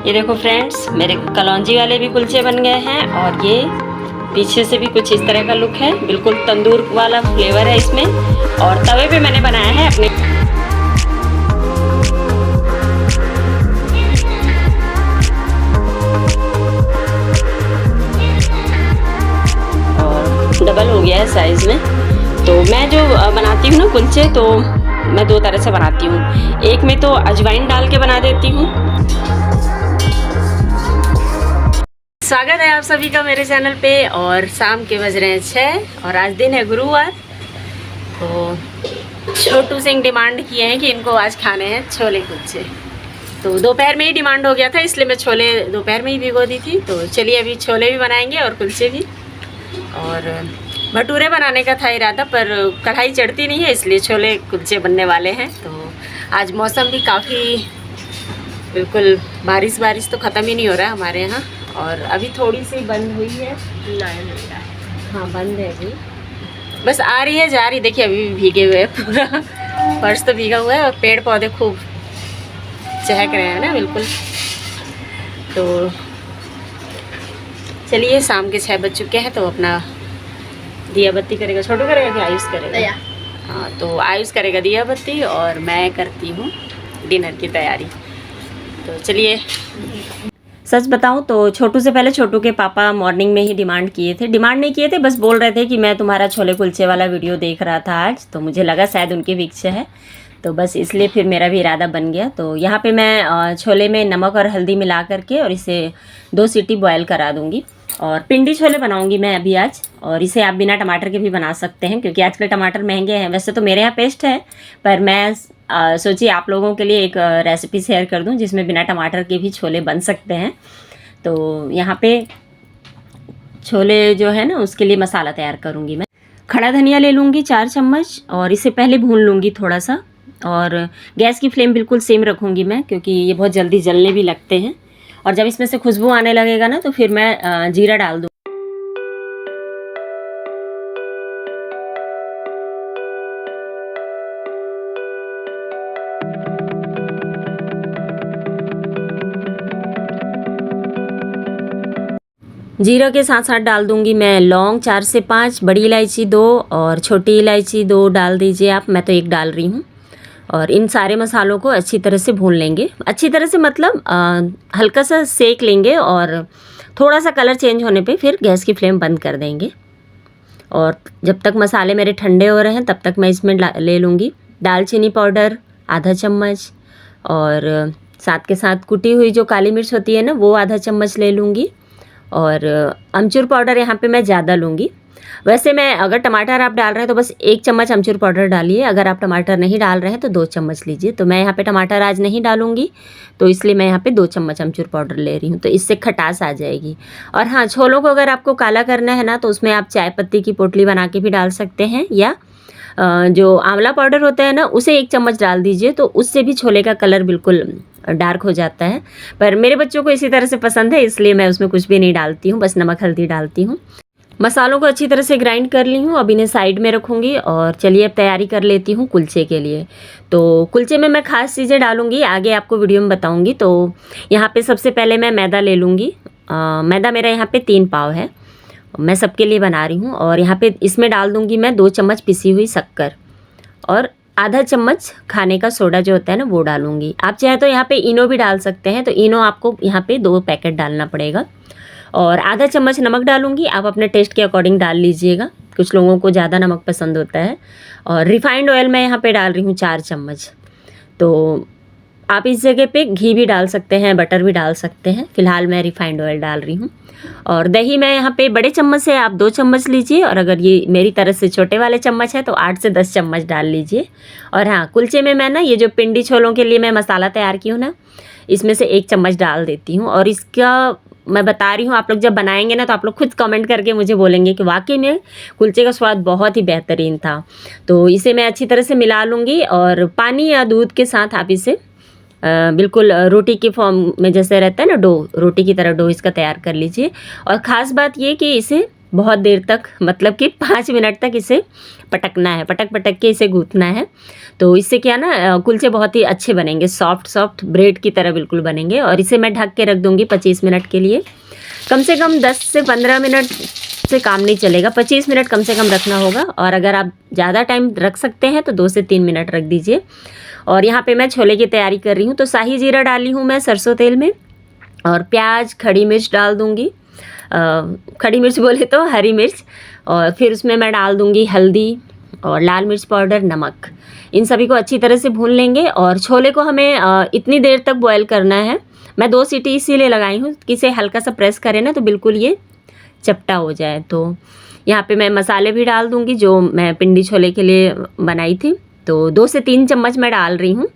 ये देखो फ्रेंड्स, मेरे कलौंजी वाले भी कुलचे बन गए हैं और ये पीछे से भी कुछ इस तरह का लुक है। बिल्कुल तंदूर वाला फ्लेवर है इसमें और तवे पे मैंने बनाया है अपने। और डबल हो गया है साइज़ में। तो मैं जो बनाती हूँ ना कुलचे, तो मैं दो तरह से बनाती हूँ। एक में तो अजवाइन डाल के बना देती हूँ। स्वागत है आप सभी का मेरे चैनल पे। और शाम के बज रहे हैं 6 और आज दिन है गुरुवार। तो छोटू सिंह डिमांड किए हैं कि इनको आज खाने हैं छोले कुलचे। तो दोपहर में ही डिमांड हो गया था, इसलिए मैं छोले दोपहर में ही भिगो दी थी। तो चलिए अभी छोले भी बनाएंगे और कुलचे भी। और भटूरे बनाने का था इरादा, पर कढ़ाई चढ़ती नहीं है, इसलिए छोले कुलचे बनने वाले हैं। तो आज मौसम भी काफ़ी बिल्कुल बारिश तो ख़त्म ही नहीं हो रहा है हमारे यहाँ। और अभी थोड़ी सी बंद हुई है, हाँ बंद है अभी, बस आ रही है जा रही। देखिए अभी भी भीगे हुए हैं, पूरा फर्श तो भीगा हुआ है और पेड़ पौधे खूब चहक रहे हैं ना बिल्कुल। तो चलिए शाम के 6 बज चुके हैं, तो अपना दिया बत्ती करेगा। छोटू करेगा कि आयुष करेगा? हाँ, तो आयुष करेगा दिया बत्ती और मैं करती हूँ डिनर की तैयारी। तो चलिए। सच बताऊं तो छोटू से पहले छोटू के पापा मॉर्निंग में ही डिमांड नहीं किए थे, बस बोल रहे थे कि मैं तुम्हारा छोले कुलचे वाला वीडियो देख रहा था आज, तो मुझे लगा शायद उनकी भी इच्छा है, तो बस इसलिए फिर मेरा भी इरादा बन गया। तो यहाँ पे मैं छोले में नमक और हल्दी मिला करके और इसे 2 सीटी बॉयल करा दूँगी। और पिंडी छोले बनाऊँगी मैं अभी आज। और इसे आप बिना टमाटर के भी बना सकते हैं, क्योंकि आजकल टमाटर महंगे हैं। वैसे तो मेरे यहाँ पेस्ट है, पर मैं सोचिए आप लोगों के लिए एक रेसिपी शेयर कर दूं जिसमें बिना टमाटर के भी छोले बन सकते हैं। तो यहाँ पे छोले जो है ना, उसके लिए मसाला तैयार करूँगी मैं। खड़ा धनिया ले लूँगी 4 चम्मच और इसे पहले भून लूँगी थोड़ा सा। और गैस की फ्लेम बिल्कुल सेम रखूँगी मैं, क्योंकि ये बहुत जल्दी जलने भी लगते हैं। और जब इसमें से खुशबू आने लगेगा ना, तो फिर मैं जीरा डाल दूँ। जीरा के साथ साथ डाल दूंगी मैं लौंग 4 से 5, बड़ी इलायची 2 और छोटी इलायची 2 डाल दीजिए आप, मैं तो 1 डाल रही हूँ। और इन सारे मसालों को अच्छी तरह से भून लेंगे। अच्छी तरह से मतलब हल्का सा सेक लेंगे और थोड़ा सा कलर चेंज होने पे फिर गैस की फ्लेम बंद कर देंगे। और जब तक मसाले मेरे ठंडे हो रहे हैं तब तक मैं इसमें ले लूँगी दालचीनी पाउडर आधा चम्मच, और साथ के साथ कुटी हुई जो काली मिर्च होती है ना, वो आधा चम्मच ले लूँगी। और अमचूर पाउडर यहाँ पे मैं ज़्यादा लूँगी। वैसे मैं अगर टमाटर आप डाल रहे हैं तो बस 1 चम्मच अमचूर पाउडर डालिए, अगर आप टमाटर नहीं डाल रहे हैं तो 2 चम्मच लीजिए। तो मैं यहाँ पे टमाटर आज नहीं डालूँगी, तो इसलिए मैं यहाँ पे 2 चम्मच अमचूर पाउडर ले रही हूँ, तो इससे खटास आ जाएगी। और हाँ, छोलों को अगर आपको काला करना है ना, तो उसमें आप चाय पत्ती की पोटली बना के भी डाल सकते हैं, या जो आंवला पाउडर होता है ना, उसे 1 चम्मच डाल दीजिए, तो उससे भी छोले का कलर बिल्कुल डार्क हो जाता है। पर मेरे बच्चों को इसी तरह से पसंद है, इसलिए मैं उसमें कुछ भी नहीं डालती हूँ, बस नमक हल्दी डालती हूँ। मसालों को अच्छी तरह से ग्राइंड कर ली हूँ, अब इन्हें साइड में रखूँगी। और चलिए अब तैयारी कर लेती हूँ कुलचे के लिए। तो कुलचे में मैं ख़ास चीज़ें डालूँगी, आगे आपको वीडियो में बताऊँगी। तो यहाँ पे सबसे पहले मैं मैदा ले लूँगी। मैदा मेरा यहाँ पे 3 पाव है, मैं सबके लिए बना रही हूँ। और यहाँ पे इसमें डाल दूँगी मैं 2 चम्मच पिसी हुई शक्कर और आधा चम्मच खाने का सोडा जो होता है ना, वो डालूँगी। आप चाहे तो यहाँ पे इनो भी डाल सकते हैं, तो इनो आपको यहाँ पे 2 पैकेट डालना पड़ेगा। और आधा चम्मच नमक डालूँगी, आप अपने टेस्ट के अकॉर्डिंग डाल लीजिएगा, कुछ लोगों को ज़्यादा नमक पसंद होता है। और रिफाइंड ऑयल मैं यहाँ पे डाल रही हूँ 4 चम्मच। तो आप इस जगह पे घी भी डाल सकते हैं, बटर भी डाल सकते हैं, फ़िलहाल मैं रिफाइंड ऑयल डाल रही हूँ। और दही मैं यहाँ पे बड़े चम्मच से आप 2 चम्मच लीजिए, और अगर ये मेरी तरफ से छोटे वाले चम्मच है तो 8 से 10 चम्मच डाल लीजिए। और हाँ, कुलचे में मैं ना ये जो पिंडी छोलों के लिए मैं मसाला तैयार की हूँ ना, इसमें से 1 चम्मच डाल देती हूँ। और इसका मैं बता रही हूँ, आप लोग जब बनाएंगे ना, तो आप लोग खुद कमेंट करके मुझे बोलेंगे कि वाकई में कुलचे का स्वाद बहुत ही बेहतरीन था। तो इसे मैं अच्छी तरह से मिला लूँगी, और पानी या दूध के साथ आप इसे बिल्कुल रोटी के फॉर्म में जैसे रहता है ना, डो, रोटी की तरह डो इसका तैयार कर लीजिए। और ख़ास बात ये कि इसे बहुत देर तक, मतलब कि 5 मिनट तक इसे पटकना है, पटक पटक के इसे गूँथना है। तो इससे क्या ना कुलचे बहुत ही अच्छे बनेंगे, सॉफ्ट सॉफ्ट ब्रेड की तरह बिल्कुल बनेंगे। और इसे मैं ढक के रख दूँगी 25 मिनट के लिए। कम से कम 10 से 15 मिनट से काम नहीं चलेगा, 25 मिनट कम से कम रखना होगा। और अगर आप ज़्यादा टाइम रख सकते हैं तो 2 से 3 मिनट रख दीजिए। और यहाँ पे मैं छोले की तैयारी कर रही हूँ। तो शाही जीरा डाली हूँ मैं सरसों तेल में, और प्याज, खड़ी मिर्च डाल दूँगी, खड़ी मिर्च बोले तो हरी मिर्च। और फिर उसमें मैं डाल दूँगी हल्दी और लाल मिर्च पाउडर, नमक। इन सभी को अच्छी तरह से भून लेंगे। और छोले को हमें इतनी देर तक बॉयल करना है। मैं 2 सीटी इसीलिए लगाई हूँ कि इसे हल्का सा प्रेस करें ना तो बिल्कुल ये चपटा हो जाए। तो यहाँ पे मैं मसाले भी डाल दूँगी जो मैं पिंडी छोले के लिए बनाई थी। तो 2 से 3 चम्मच मैं डाल रही हूँ,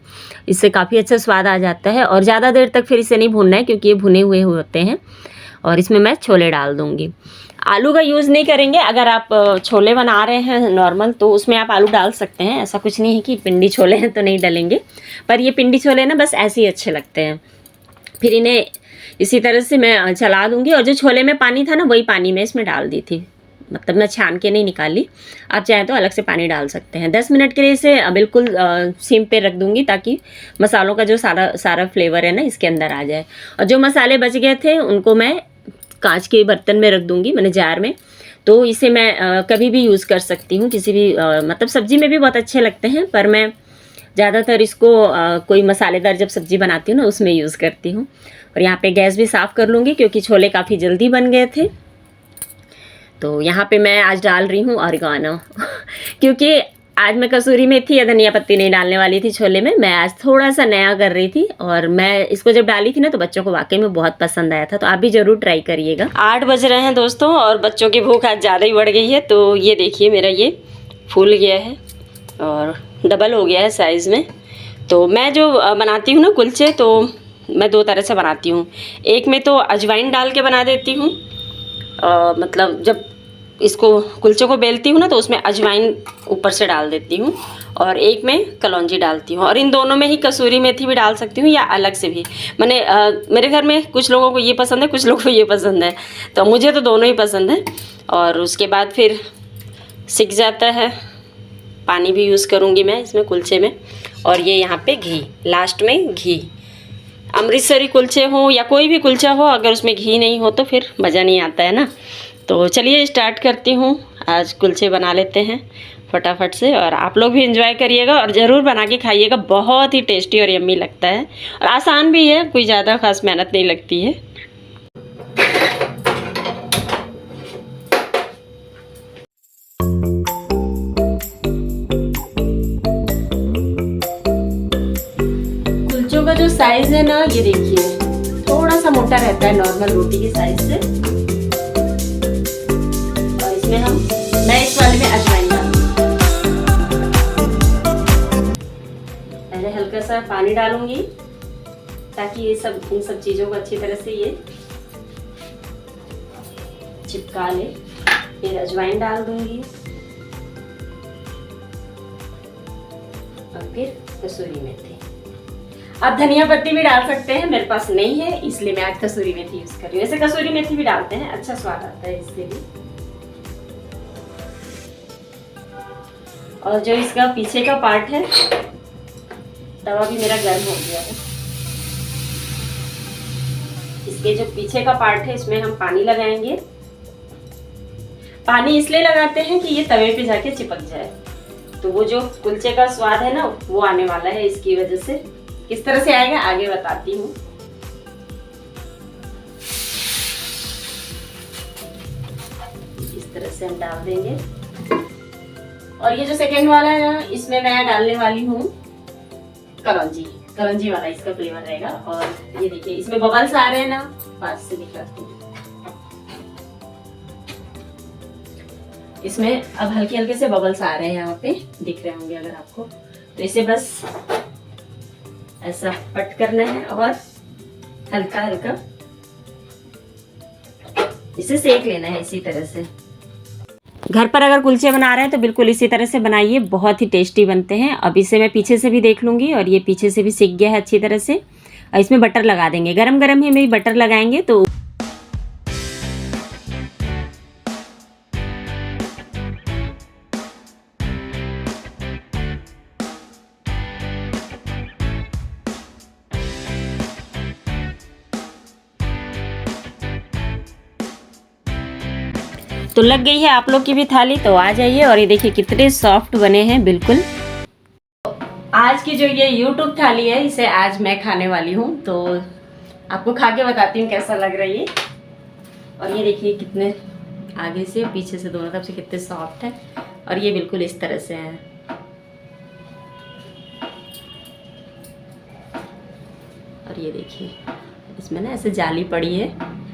इससे काफ़ी अच्छा स्वाद आ जाता है। और ज़्यादा देर तक फिर इसे नहीं भूनना है क्योंकि ये भुने हुए होते हैं। और इसमें मैं छोले डाल दूँगी। आलू का यूज़ नहीं करेंगे। अगर आप छोले बना रहे हैं नॉर्मल तो उसमें आप आलू डाल सकते हैं, ऐसा कुछ नहीं है कि पिंडी छोले हैं तो नहीं डलेंगे। पर ये पिंडी छोले ना बस ऐसे ही अच्छे लगते हैं। फिर इन्हें इसी तरह से मैं चला दूँगी। और जो छोले में पानी था ना वही पानी मैं इसमें डाल दी थी, मतलब मैं छान के नहीं निकाली। आप चाहें तो अलग से पानी डाल सकते हैं। 10 मिनट के लिए इसे बिल्कुल सिम पे रख दूँगी ताकि मसालों का जो सारा फ्लेवर है ना इसके अंदर आ जाए। और जो मसाले बच गए थे उनको मैं कांच के बर्तन में रख दूँगी, मैंने जार में। तो इसे मैं कभी भी यूज़ कर सकती हूँ, किसी भी मतलब सब्ज़ी में भी बहुत अच्छे लगते हैं। पर मैं ज़्यादातर इसको कोई मसालेदार जब सब्ज़ी बनाती हूँ ना उसमें यूज़ करती हूँ। और यहाँ पे गैस भी साफ़ कर लूँगी क्योंकि छोले काफ़ी जल्दी बन गए थे। तो यहाँ पे मैं आज डाल रही हूँ ऑरिगानो क्योंकि आज मैं कसूरी मेथी या धनिया पत्ती नहीं डालने वाली थी छोले में। मैं आज थोड़ा सा नया कर रही थी। और मैं इसको जब डाली थी ना तो बच्चों को वाकई में बहुत पसंद आया था। तो आप भी ज़रूर ट्राई करिएगा। 8 बज रहे हैं दोस्तों और बच्चों की भूख आज ज़्यादा ही बढ़ गई है। तो ये देखिए मेरा ये फूल गया है और डबल हो गया है साइज़ में। तो मैं जो बनाती हूँ ना कुलचे, तो मैं 2 तरह से बनाती हूँ। एक में तो अजवाइन डाल के बना देती हूँ, मतलब जब इसको कुलचे को बेलती हूँ ना तो उसमें अजवाइन ऊपर से डाल देती हूँ। और एक में कलौंजी डालती हूँ। और इन दोनों में ही कसूरी मेथी भी डाल सकती हूँ या अलग से भी। मैंने मेरे घर में कुछ लोगों को ये पसंद है, कुछ लोगों को ये पसंद है, तो मुझे तो दोनों ही पसंद है। और उसके बाद फिर सिक जाता है, पानी भी यूज़ करूँगी मैं इसमें कुलचे में। और ये यहाँ पे घी, लास्ट में घी। अमृतसरी कुलचे हो या कोई भी कुलचा हो, अगर उसमें घी नहीं हो तो फिर मज़ा नहीं आता है ना। तो चलिए स्टार्ट करती हूँ। आज कुलचे बना लेते हैं फटाफट से। और आप लोग भी एंजॉय करिएगा और ज़रूर बना के खाइएगा, बहुत ही टेस्टी और यम्मी लगता है। और आसान भी है, कोई ज़्यादा खास मेहनत नहीं लगती है। कुलचों का जो साइज़ है ना, ये देखिए थोड़ा सा मोटा रहता है नॉर्मल रोटी के साइज से। और इसमें मैं इस वाले में अजवाइन डालूंगी। पहले हल्का सा पानी डालूंगी ताकि ये सब इन सब चीज़ों को अच्छी तरह से ये चिपका ले। फिर अजवाइन डाल दूंगी और फिर कसूरी मेथी। आप धनिया पत्ती भी डाल सकते हैं, मेरे पास नहीं है इसलिए मैं आज कसूरी मेथी यूज कर रही हूँ। वैसे कसूरी मेथी भी डालते हैं, अच्छा स्वाद आता है इससे भी। और जो इसका पीछे का पार्ट है, तवा भी मेरा गर्म हो गया है। इसके जो पीछे का पार्ट है इसमें हम पानी लगाएंगे। पानी इसलिए लगाते हैं कि ये तवे पे जाके चिपक जाए, तो वो जो कुलचे का स्वाद है ना वो आने वाला है इसकी वजह से। किस तरह से आएगा आगे बताती हूँ। इस तरह से हम डाल देंगे। और ये जो सेकंड वाला है ना, इसमें मैं डालने वाली हूँ कलौंजी वाला इसका फ्लेवर रहेगा। और ये देखिए इसमें बबल्स आ रहे हैं ना, पास से दिखाती हूँ। इसमें अब हल्के हल्के से बबल्स आ रहे हैं, यहाँ पे दिख रहे होंगे अगर आपको। तो इसे बस ऐसा पट करना है और हल्का हल्का इसे सेक लेना है इसी तरह से। घर पर अगर कुलचे बना रहे हैं तो बिल्कुल इसी तरह से बनाइए, बहुत ही टेस्टी बनते हैं। अब इसे मैं पीछे से भी देख लूँगी और ये पीछे से भी सिक गया है अच्छी तरह से। और इसमें बटर लगा देंगे, गरम गरम ही में बटर लगाएंगे तो तो लग गई है आप लोग की भी थाली, तो आ जाइए। और ये देखिए कितने सॉफ्ट बने हैं बिल्कुल। आज की जो ये यूट्यूब थाली है इसे आज मैं खाने वाली हूँ, तो आपको खा के बताती हूँ कैसा लग रहा है ये। और ये देखिए कितने आगे से पीछे से दोनों तरफ से कितने सॉफ्ट है, और ये बिल्कुल इस तरह से है। और ये देखिए इसमें ना ऐसे जाली पड़ी है।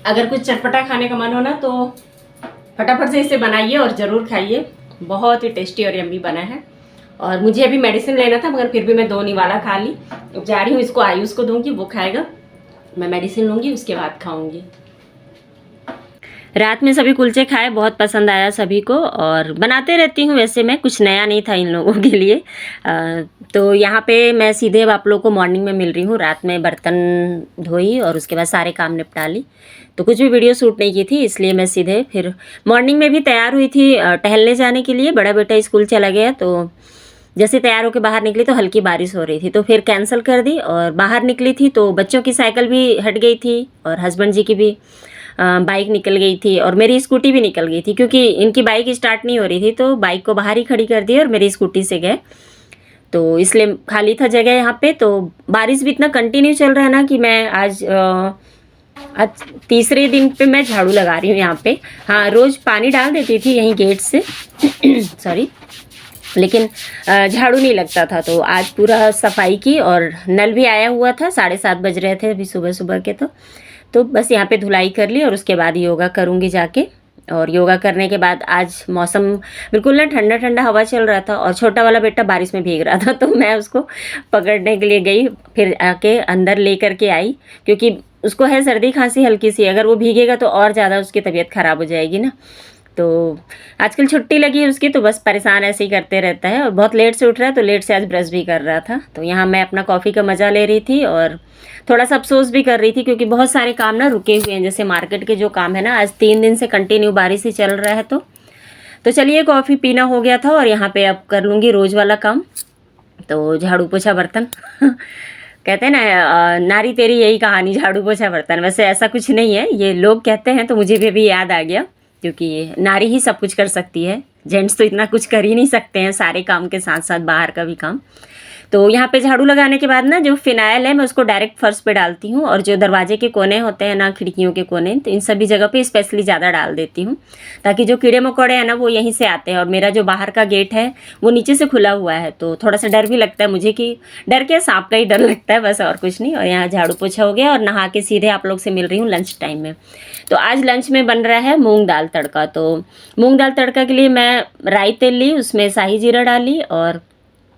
अगर कुछ चटपटा खाने का मन हो ना तो फटाफट से इसे बनाइए और ज़रूर खाइए। बहुत ही टेस्टी और यम्मी बना है। और मुझे अभी मेडिसिन लेना था, मगर फिर भी मैं 2 निवाला खा ली। अब जा रही हूँ, इसको आयुष को दूंगी, वो खाएगा, मैं मेडिसिन लूँगी, उसके बाद खाऊंगी। रात में सभी कुलचे खाए, बहुत पसंद आया सभी को। और बनाते रहती हूँ वैसे मैं, कुछ नया नहीं था इन लोगों के लिए। तो यहाँ पे मैं सीधे अब आप लोगों को मॉर्निंग में मिल रही हूँ। रात में बर्तन धोई और उसके बाद सारे काम निपटा ली, तो कुछ भी वीडियो शूट नहीं की थी, इसलिए मैं सीधे फिर मॉर्निंग में भी तैयार हुई थी टहलने जाने के लिए। बड़ा बेटा स्कूल चला गया, तो जैसे तैयार होकर बाहर निकली तो हल्की बारिश हो रही थी, तो फिर कैंसिल कर दी और बाहर निकली थी। तो बच्चों की साइकिल भी हट गई थी और हस्बैंड जी की भी बाइक निकल गई थी और मेरी स्कूटी भी निकल गई थी, क्योंकि इनकी बाइक स्टार्ट नहीं हो रही थी। तो बाइक को बाहर ही खड़ी कर दी और मेरी स्कूटी से गए, तो इसलिए खाली था जगह यहाँ पे। तो बारिश भी इतना कंटिन्यू चल रहा है ना कि मैं आज तीसरे दिन पे मैं झाड़ू लगा रही हूँ यहाँ पे। हाँ, रोज़ पानी डाल देती थी यहीं गेट से सॉरी, लेकिन झाड़ू नहीं लगता था। तो आज पूरा सफाई की और नल भी आया हुआ था। 7:30 बज रहे थे अभी सुबह सुबह के, तो बस यहाँ पे धुलाई कर ली और उसके बाद योगा करूँगी जाके। और योगा करने के बाद आज मौसम बिल्कुल ना ठंडा ठंडा हवा चल रहा था, और छोटा वाला बेटा बारिश में भीग रहा था, तो मैं उसको पकड़ने के लिए गई, फिर आके अंदर ले करके आई, क्योंकि उसको है सर्दी खांसी हल्की सी। अगर वो भीगेगा तो और ज़्यादा उसकी तबीयत ख़राब हो जाएगी ना। तो आजकल छुट्टी लगी है उसकी, तो बस परेशान ऐसे ही करते रहता है। और बहुत लेट से उठ रहा है, तो लेट से आज ब्रश भी कर रहा था। तो यहाँ मैं अपना कॉफ़ी का मज़ा ले रही थी और थोड़ा सा अफसोस भी कर रही थी, क्योंकि बहुत सारे काम ना रुके हुए हैं। जैसे मार्केट के जो काम है ना, आज 3 दिन से कंटिन्यू बारिश ही चल रहा है। तो चलिए, कॉफ़ी पीना हो गया था और यहाँ पे अब कर लूँगी रोज़ वाला काम। तो झाड़ू पोछा बर्तन कहते हैं ना, नारी तेरी यही कहानी, झाड़ू पोछा बर्तन। वैसे ऐसा कुछ नहीं है, ये लोग कहते हैं, तो मुझे भी अभी याद आ गया, क्योंकि नारी ही सब कुछ कर सकती है, जेंट्स तो इतना कुछ कर ही नहीं सकते हैं सारे काम के साथ साथ बाहर का भी काम। तो यहाँ पे झाड़ू लगाने के बाद ना जो फिनाइल है मैं उसको डायरेक्ट फर्श पे डालती हूँ, और जो दरवाजे के कोने होते हैं ना, खिड़कियों के कोने, तो इन सभी जगह पे स्पेशली ज़्यादा डाल देती हूँ, ताकि जो कीड़े मकोड़े हैं ना वो यहीं से आते हैं। और मेरा जो बाहर का गेट है वो नीचे से खुला हुआ है, तो थोड़ा सा डर भी लगता है मुझे, कि डर क्या, सांप का ही डर लगता है बस, और कुछ नहीं। और यहाँ झाड़ू पोछा हो गया और नहा के सीधे आप लोग से मिल रही हूँ लंच टाइम में। तो आज लंच में बन रहा है मूंग दाल तड़का। तो मूंग दाल तड़का के लिए मैं राई तेल ली, उसमें शाही जीरा डाली और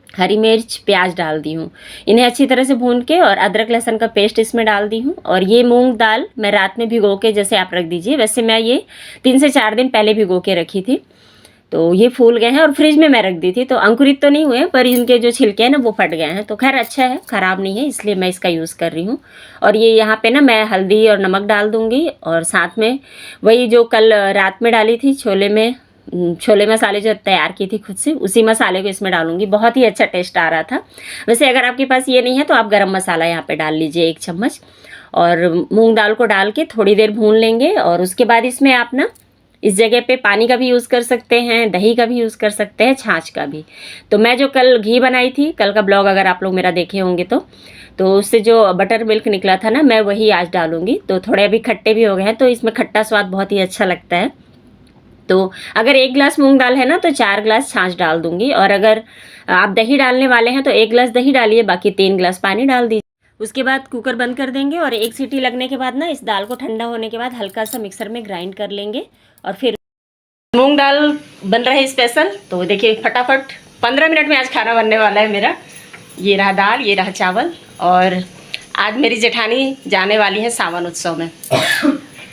हरी मिर्च प्याज डाल दी हूँ। इन्हें अच्छी तरह से भून के और अदरक लहसुन का पेस्ट इसमें डाल दी हूँ। और ये मूंग दाल मैं रात में भिगो के, जैसे आप रख दीजिए, वैसे मैं ये 3 से 4 दिन पहले भिगो के रखी थी। तो ये फूल गए हैं और फ्रिज में मैं रख दी थी, तो अंकुरित तो नहीं हुए, पर इनके जो छिलके हैं ना वो फट गए हैं। तो खैर अच्छा है, ख़राब नहीं है, इसलिए मैं इसका यूज़ कर रही हूँ। और ये यहाँ पे ना मैं हल्दी और नमक डाल दूँगी, और साथ में वही जो कल रात में डाली थी छोले मसाले जो तैयार की थी खुद से, उसी मसाले को इसमें डालूंगी। बहुत ही अच्छा टेस्ट आ रहा था। वैसे अगर आपके पास ये नहीं है तो आप गरम मसाला यहाँ पे डाल लीजिए 1 चम्मच, और मूंग दाल को डाल के थोड़ी देर भून लेंगे। और उसके बाद इसमें आप ना इस जगह पे पानी का भी यूज़ कर सकते हैं, दही का भी यूज़ कर सकते हैं, छाछ का भी। तो मैं जो कल घी बनाई थी, कल का ब्लॉग अगर आप लोग मेरा देखे होंगे तो उससे जो बटर मिल्क निकला था ना, मैं वही आज डालूंगी। तो थोड़े अभी खट्टे भी हो गए हैं, तो इसमें खट्टा स्वाद बहुत ही अच्छा लगता है। तो अगर 1 गिलास मूंग दाल है ना तो 4 गिलास छाछ डाल दूंगी। और अगर आप दही डालने वाले हैं तो 1 गिलास दही डालिए, बाकी 3 गिलास पानी डाल दीजिए। उसके बाद कुकर बंद कर देंगे, और 1 सीटी लगने के बाद ना इस दाल को ठंडा होने के बाद हल्का सा मिक्सर में ग्राइंड कर लेंगे। और फिर मूंग दाल बन रहा है स्पेशल। तो देखिए फटाफट 15 मिनट में आज खाना बनने वाला है मेरा। ये रहा दाल, ये रहा चावल। और आज मेरी जेठानी जाने वाली है सावन उत्सव में।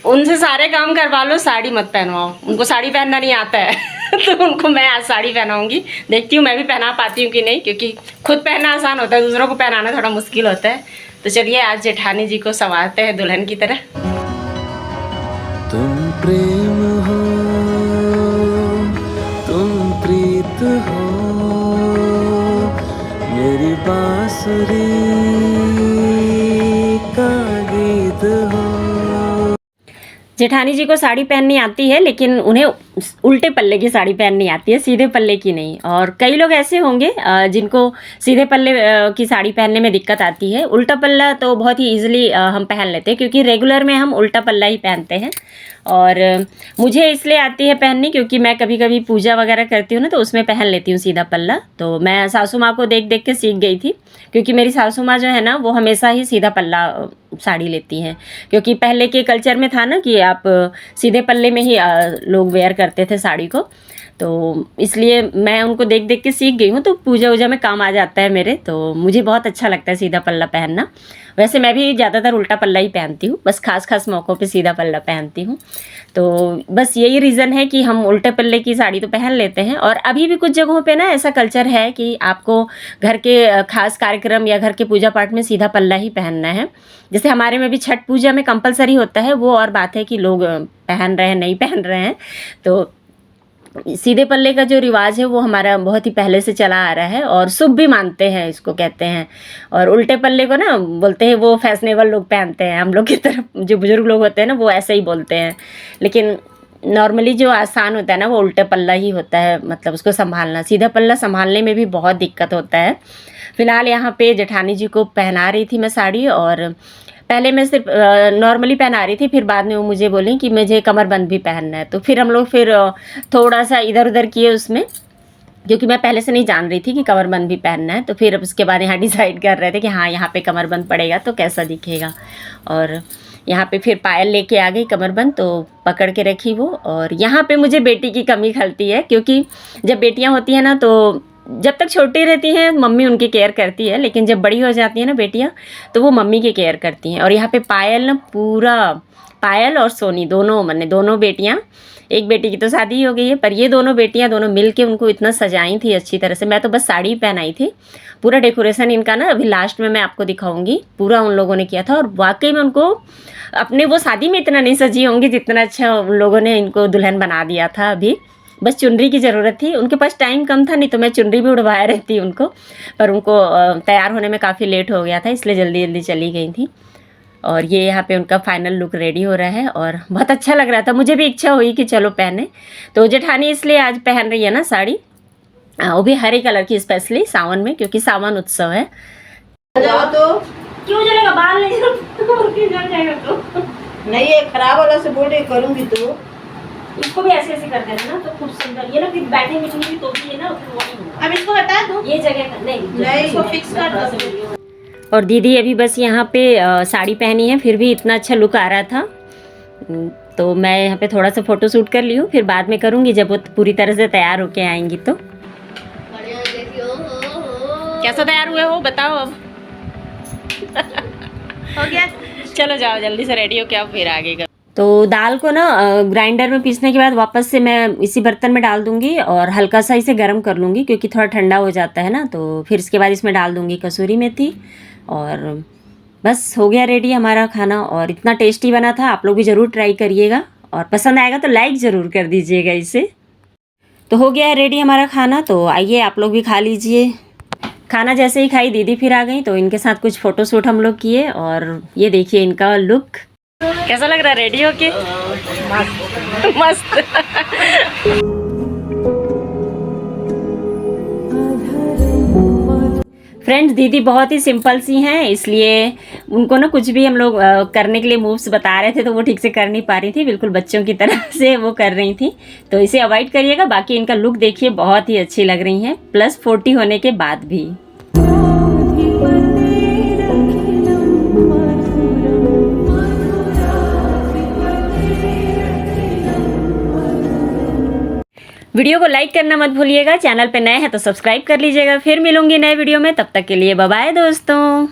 उनसे सारे काम करवा लो, साड़ी मत पहनवाओ, उनको साड़ी पहनना नहीं आता है तो उनको मैं आज साड़ी पहनाऊंगी। देखती हूँ मैं भी पहना पाती हूँ कि नहीं, क्योंकि खुद पहनना आसान होता है, दूसरों को पहनाना थोड़ा मुश्किल होता है। तो चलिए आज जेठानी जी को संवारते हैं दुल्हन की तरह। तुम प्रेम हो, तुम प्रीत हो, मेरी बांसुरी का गीत हो। जेठानी जी को साड़ी पहननी आती है, लेकिन उन्हें उल्टे पल्ले की साड़ी पहननी आती है, सीधे पल्ले की नहीं। और कई लोग ऐसे होंगे जिनको सीधे पल्ले की साड़ी पहनने में दिक्कत आती है। उल्टा पल्ला तो बहुत ही ईजिली हम पहन लेते हैं, क्योंकि रेगुलर में हम उल्टा पल्ला ही पहनते हैं। और मुझे इसलिए आती है पहननी क्योंकि मैं कभी कभी पूजा वगैरह करती हूँ ना, तो उसमें पहन लेती हूँ सीधा पल्ला। तो मैं सासू माँ को देख देख के सीख गई थी, क्योंकि मेरी सासू माँ जो है ना, वो हमेशा ही सीधा पल्ला साड़ी लेती हैं। क्योंकि पहले के कल्चर में था ना कि आप सीधे पल्ले में ही लोग वेयर करते थे साड़ी को, तो इसलिए मैं उनको देख देख के सीख गई हूँ। तो पूजा वूजा में काम आ जाता है मेरे, तो मुझे बहुत अच्छा लगता है सीधा पल्ला पहनना। वैसे मैं भी ज़्यादातर उल्टा पल्ला ही पहनती हूँ, बस खास खास मौक़ों पे सीधा पल्ला पहनती हूँ। तो बस यही रीज़न है कि हम उल्टे पल्ले की साड़ी तो पहन लेते हैं। और अभी भी कुछ जगहों पे ना ऐसा कल्चर है कि आपको घर के खास कार्यक्रम या घर के पूजा पाठ में सीधा पल्ला ही पहनना है। जैसे हमारे में भी छठ पूजा में कंपलसरी होता है, वो और बात है कि लोग पहन रहे हैं नहीं पहन रहे हैं। तो सीधे पल्ले का जो रिवाज है वो हमारा बहुत ही पहले से चला आ रहा है, और शुभ भी मानते हैं, इसको कहते हैं। और उल्टे पल्ले को ना बोलते हैं वो फैशनेबल लोग पहनते हैं, हम लोग की तरफ जो बुजुर्ग लोग होते हैं ना, वो ऐसे ही बोलते हैं। लेकिन नॉर्मली जो आसान होता है ना, वो उल्टे पल्ला ही होता है, मतलब उसको संभालना। सीधा पल्ला संभालने में भी बहुत दिक्कत होता है। फ़िलहाल यहाँ पे जेठानी जी को पहना रही थी मैं साड़ी, और पहले मैं सिर्फ नॉर्मली पहना रही थी, फिर बाद में वो मुझे बोली कि मुझे कमरबंद भी पहनना है। तो फिर हम लोग फिर थोड़ा सा इधर उधर किए उसमें, क्योंकि मैं पहले से नहीं जान रही थी कि कमरबंद भी पहनना है। तो फिर उसके बाद यहाँ डिसाइड कर रहे थे कि हाँ, यहाँ पे कमरबंद पड़ेगा तो कैसा दिखेगा। और यहाँ पे फिर पायल लेके आ गई कमरबंद, तो पकड़ के रखी वो। और यहाँ पे मुझे बेटी की कमी खलती है, क्योंकि जब बेटियाँ होती हैं ना, तो जब तक छोटी रहती हैं मम्मी उनकी केयर करती है, लेकिन जब बड़ी हो जाती है ना बेटियाँ, तो वो मम्मी की केयर करती हैं। और यहाँ पे पायल ना पूरा, पायल और सोनी दोनों, मैंने दोनों बेटियाँ, एक बेटी की तो शादी हो गई है, पर ये दोनों बेटियाँ दोनों मिल के उनको इतना सजाई थी अच्छी तरह से। मैं तो बस साड़ी पहनाई थी। पूरा डेकोरेशन इनका ना अभी लास्ट में मैं आपको दिखाऊंगी, पूरा उन लोगों ने किया था। और वाकई में उनको अपने वो शादी में इतना नहीं सजी होंगी जितना अच्छा उन लोगों ने इनको दुल्हन बना दिया था। अभी बस चुनरी की ज़रूरत थी, उनके पास टाइम कम था, नहीं तो मैं चुनरी भी उड़वाया रहती उनको, पर उनको तैयार होने में काफ़ी लेट हो गया था, इसलिए जल्दी जल्दी चली गई थी। और ये यहाँ पे उनका फाइनल लुक रेडी हो रहा है, और बहुत अच्छा लग रहा था। मुझे भी इच्छा हुई कि चलो पहने, तो जेठानी इसलिए आज पहन रही है ना साड़ी, वो भी हरे कलर की, स्पेशली सावन में, क्योंकि सावन उत्सव है। तो क्यों जलेगा, बाल नहीं जल जाएगा तो नहीं, ये खराब वाला से बोल रही करूंगी तो इसको भी ऐसे ऐसे कर देना ना, तो खूब सुंदर। ये ना फिर बैठे मिलेंगे तो भी ये ना फिर वो नहीं होगा। अब इसको हटा दो, ये जगह नहीं इसको फिक्स कर दो। और दीदी अभी बस यहाँ पे साड़ी पहनी है, फिर भी इतना अच्छा लुक आ रहा था। तो मैं यहाँ पे थोड़ा सा फ़ोटो शूट कर ली हूँ, फिर बाद में करूँगी जब वो पूरी तरह से तैयार होके आएंगी। तो कैसा तैयार हुए हो बताओ अब। हो गया, चलो जाओ जल्दी से रेडी हो के, अब फिर आगे का। तो दाल को ना ग्राइंडर में पीसने के बाद वापस से मैं इसी बर्तन में डाल दूंगी, और हल्का सा इसे गर्म कर लूँगी, क्योंकि थोड़ा ठंडा हो जाता है ना। तो फिर इसके बाद इसमें डाल दूंगी कसूरी मेथी, और बस हो गया रेडी हमारा खाना। और इतना टेस्टी बना था, आप लोग भी ज़रूर ट्राई करिएगा, और पसंद आएगा तो लाइक ज़रूर कर दीजिएगा इसे। तो हो गया है रेडी हमारा खाना, तो आइए आप लोग भी खा लीजिए। खाना जैसे ही खाई दीदी फिर आ गई, तो इनके साथ कुछ फ़ोटो शूट हम लोग किए। और ये देखिए इनका लुक कैसा लग रहा है रेडी होके। मस्त फ्रेंड्स, दीदी बहुत ही सिंपल सी हैं, इसलिए उनको ना कुछ भी हम लोग करने के लिए मूव्स बता रहे थे तो वो ठीक से कर नहीं पा रही थी, बिल्कुल बच्चों की तरह से वो कर रही थी। तो इसे अवॉइड करिएगा। बाकी इनका लुक देखिए, बहुत ही अच्छी लग रही हैं, +40 होने के बाद भी। वीडियो को लाइक करना मत भूलिएगा। चैनल पे नए हैं तो सब्सक्राइब कर लीजिएगा। फिर मिलूंगी नए वीडियो में, तब तक के लिए बाय बाय दोस्तों।